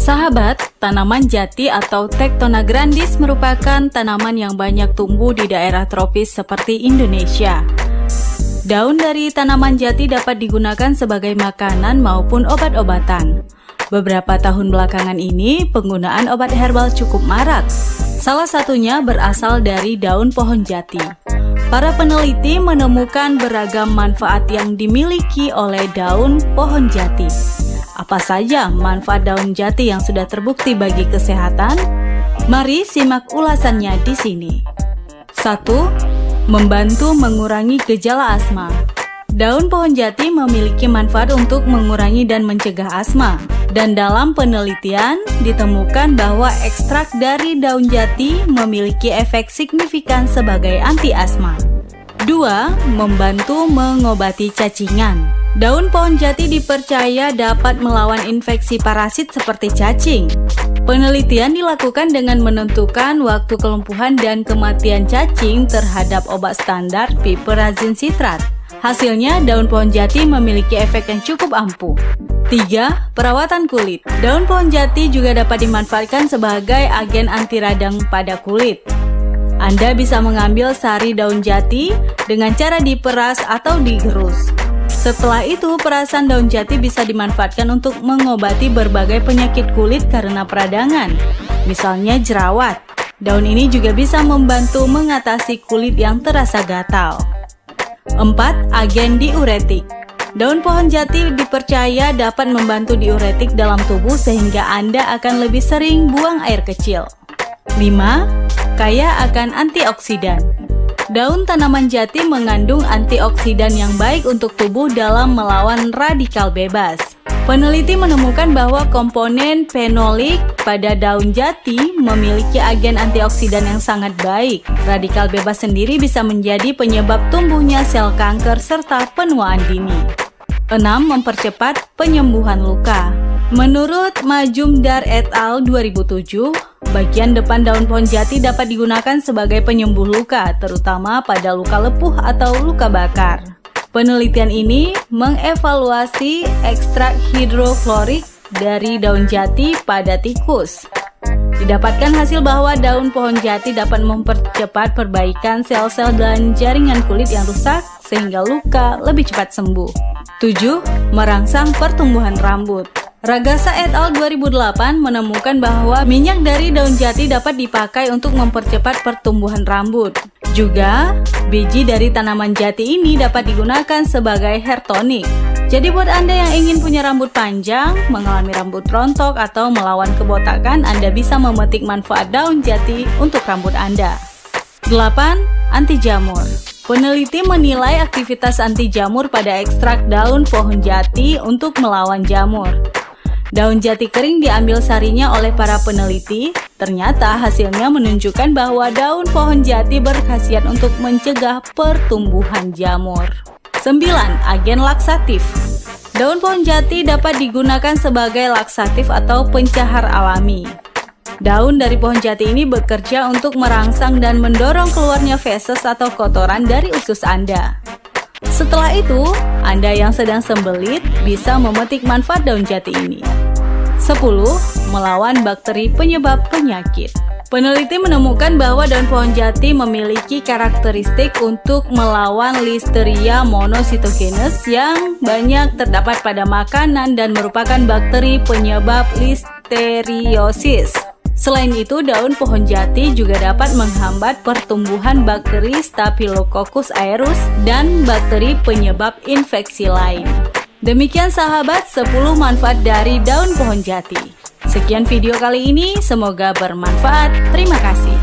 Sahabat, tanaman jati atau Tectona grandis merupakan tanaman yang banyak tumbuh di daerah tropis seperti Indonesia. Daun dari tanaman jati dapat digunakan sebagai makanan maupun obat-obatan. Beberapa tahun belakangan ini, penggunaan obat herbal cukup marak. Salah satunya berasal dari daun pohon jati. Para peneliti menemukan beragam manfaat yang dimiliki oleh daun pohon jati. Apa saja manfaat daun jati yang sudah terbukti bagi kesehatan? Mari simak ulasannya di sini. 1. Membantu mengurangi gejala asma. Daun pohon jati memiliki manfaat untuk mengurangi dan mencegah asma. Dan dalam penelitian ditemukan bahwa ekstrak dari daun jati memiliki efek signifikan sebagai anti asma. 2. Membantu mengobati cacingan. Daun pohon jati dipercaya dapat melawan infeksi parasit seperti cacing. Penelitian dilakukan dengan menentukan waktu kelumpuhan dan kematian cacing terhadap obat standar piperazine sitrat. Hasilnya, daun pohon jati memiliki efek yang cukup ampuh. 3. Perawatan kulit. Daun pohon jati juga dapat dimanfaatkan sebagai agen anti radang pada kulit. Anda bisa mengambil sari daun jati dengan cara diperas atau digerus. Setelah itu, perasan daun jati bisa dimanfaatkan untuk mengobati berbagai penyakit kulit karena peradangan, misalnya jerawat. Daun ini juga bisa membantu mengatasi kulit yang terasa gatal. 4. Agen diuretik. Daun pohon jati dipercaya dapat membantu diuretik dalam tubuh sehingga Anda akan lebih sering buang air kecil. 5. Kaya akan antioksidan. Daun tanaman jati mengandung antioksidan yang baik untuk tubuh dalam melawan radikal bebas. Peneliti menemukan bahwa komponen fenolik pada daun jati memiliki agen antioksidan yang sangat baik. Radikal bebas sendiri bisa menjadi penyebab tumbuhnya sel kanker serta penuaan dini. 6. Mempercepat penyembuhan luka. Menurut Majumdar et al. 2007, bagian depan daun pohon jati dapat digunakan sebagai penyembuh luka, terutama pada luka lepuh atau luka bakar. Penelitian ini mengevaluasi ekstrak hidroklorik dari daun jati pada tikus. Didapatkan hasil bahwa daun pohon jati dapat mempercepat perbaikan sel-sel dan jaringan kulit yang rusak sehingga luka lebih cepat sembuh. 7. Merangsang pertumbuhan rambut. Ragasa et al. 2008 menemukan bahwa minyak dari daun jati dapat dipakai untuk mempercepat pertumbuhan rambut. Juga, biji dari tanaman jati ini dapat digunakan sebagai hair tonic. Jadi buat Anda yang ingin punya rambut panjang, mengalami rambut rontok, atau melawan kebotakan, Anda bisa memetik manfaat daun jati untuk rambut Anda. 8. Anti jamur. Peneliti menilai aktivitas anti jamur pada ekstrak daun pohon jati untuk melawan jamur. Daun jati kering diambil sarinya oleh para peneliti. Ternyata hasilnya menunjukkan bahwa daun pohon jati berkhasiat untuk mencegah pertumbuhan jamur. 9. Agen laksatif. Daun pohon jati dapat digunakan sebagai laksatif atau pencahar alami. Daun dari pohon jati ini bekerja untuk merangsang dan mendorong keluarnya feses atau kotoran dari usus Anda. Setelah itu, Anda yang sedang sembelit bisa memetik manfaat daun jati ini. 10. Melawan bakteri penyebab penyakit. Peneliti menemukan bahwa daun pohon jati memiliki karakteristik untuk melawan Listeria monocytogenes yang banyak terdapat pada makanan dan merupakan bakteri penyebab listeriosis. Selain itu, daun pohon jati juga dapat menghambat pertumbuhan bakteri Staphylococcus aureus dan bakteri penyebab infeksi lain. Demikian sahabat, 10 manfaat dari daun pohon jati. Sekian video kali ini, semoga bermanfaat. Terima kasih.